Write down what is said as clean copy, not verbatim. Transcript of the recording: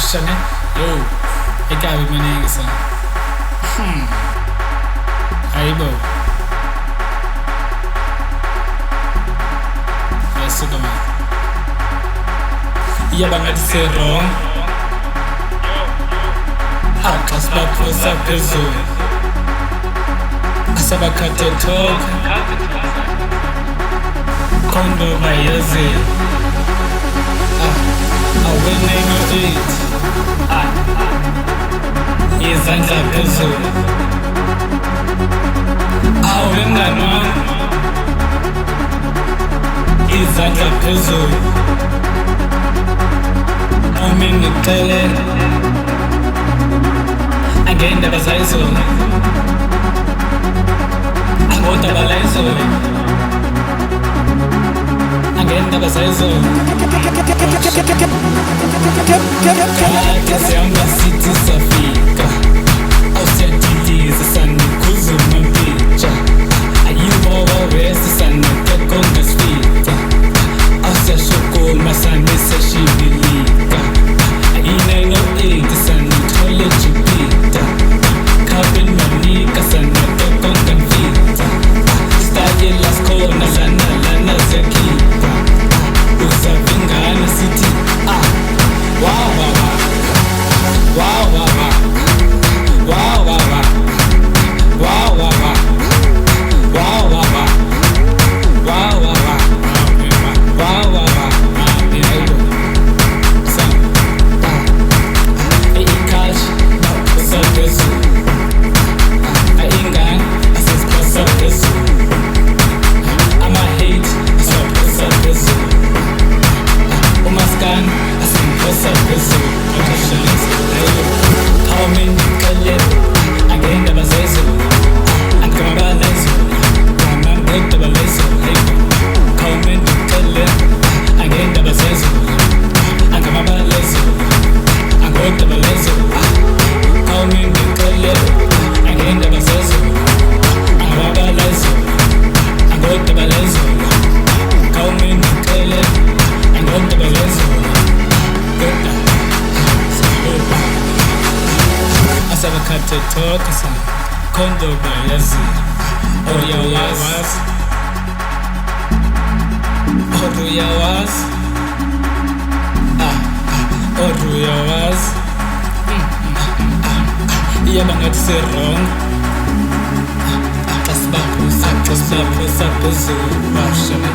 Shane, yo, ikaw yung isa. Aibo. Yesu kama. Iya banget serong. Atas batu sapezo. Asaba kate talk. Kondo bayaze. Awene no eat. Izandla phezulu awengani wami izandla phezulu noma ngicele angendaba zayizolo angodaba layizolo angendaba zayizolo kade sihamba sithi safika awusiyadiliza sanikuzume mpitsha ayiwowa wesi sanateka ungasifita awusiyashukuma saniseshibilika ayinayinoiti sanithole jipita khabeni manika sanateka ungamfita stayela sikhona lana zekhipha uzavingana sithi wow baba wow baba wow baba wow baba wow baba wow baba wow baba ikash sapezu aingan sapezu ama hate sapezu umaskan sapezu how many kallet agenda bazezo akaba lezo kama ngenda balezo how many kallet agenda bazezo akaba balezo agoda balezo how many kallet agenda bazezo akaba balezo agoda balezo how many kallet agenda balezo asaba kate toka sana kondo bayazi oruya was iya banget serong atas bapu sapezu Shane